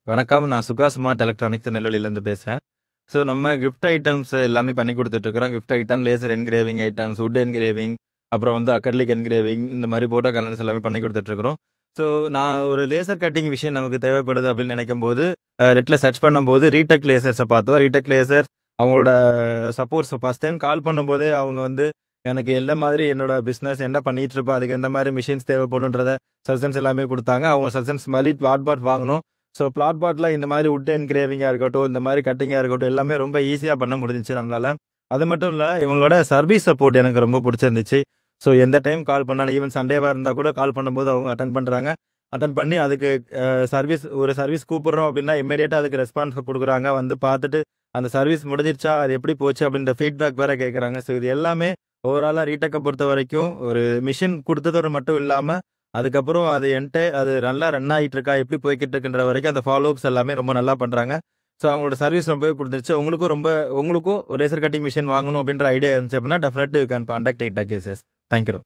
வணக்கம். நான் Sukash smart electronics திருநெல்வேலியிலேருந்து பேசுறேன். ஸோ நம்ம கிஃப்ட் ஐட்டம்ஸ் எல்லாமே பண்ணி குடுத்துட்டுருக்கிறோம். Gift item, laser engraving items, wood engraving, அப்புறம் வந்து அக்ரிலிக் என்கிரேவிங் இந்த மாரி போட்டோ கலர்ஸ் எல்லாமே பண்ணி குடுத்துட்டுருக்கிறோம். ஸோ நான் ஒரு லேசர் கட்டிங் மிஷின் நமக்கு தேவைப்படுது அப்படின்னு நினைக்கும்போது, நெட்ல சர்ச் பண்ணும்போது ரீடெக் லேசர்ஸ பார்த்தோம். ரீடெக் லேசர் அவங்களோட சப்போர்ட்ஸ் ஃபர்ஸ்ட் டைம் கால் பண்ணும்போதே அவங்க வந்து எனக்கு எந்த மாதிரி என்னோட பிசினஸ் என்ன பண்ணிட்டு இருப்பேன், அதுக்கு எந்த மாரி மிஷின்ஸ் தேவைப்படும்ன்றத சஜஷன்ஸ் எல்லாமே குடுத்தாங்க. அவங்க சஜஷன்ஸ் மாரி பிளாட் பாட் வாங்குனோம். ஸோ பிளாட் பாட்ல இந்த மாதிரி வுட் என்கிரேவிங்கா இருக்கட்டும், இந்த மாதிரி கட்டிங்கா இருக்கட்டும், எல்லாமே ரொம்ப ஈஸியா பண்ண முடிஞ்சுச்சு நம்மளால. அது மட்டும் இல்ல, இவங்களோட சர்வீஸ் சப்போர்ட் எனக்கு ரொம்ப புடிச்சிருந்துச்சு. ஸோ எந்த டைம் கால் பண்ணாலும், ஈவன் சண்டேவா இருந்தா கூட கால் பண்ணும்போது அவங்க அட்டெண்ட் பண்றாங்க. அட்டெண்ட் பண்ணி அதுக்கு சர்வீஸ் கூப்பிடுறோம் அப்படின்னா, இம்மீடியட்டா அதுக்கு ரெஸ்பான்ஸ் குடுக்குறாங்க. வந்து பார்த்துட்டு அந்த சர்வீஸ் முடிஞ்சிருச்சா, அது எப்படி போச்சு அப்படின்ற ஃபீட்பேக் வேற கேட்கறாங்க. ஸோ இது எல்லாமே ஓவராலா ரீடெக்க பொறுத்தவரைக்கும் ஒரு மிஷின் குடுத்ததோட மட்டும் இல்லாம, அதுக்கப்புறம் அது நல்லா ரன் ஆயிட்டு இருக்கா, எப்படி போய்க்கிட்டு இருக்குன்ற வரைக்கும் அந்த ஃபாலோ அப்ஸ் எல்லாமே ரொம்ப நல்லா பண்றாங்க. ஸோ அவங்களோட சர்வீஸ் ரொம்பவே புடிச்சிருச்சு. உங்களுக்கும் ஒரு லேசர் கட்டிங் மிஷின் வாங்கணும் அப்படின்ற ஐடியா இருந்துச்சு அப்படின்னா, definitely you can contact tech cases. Thank you.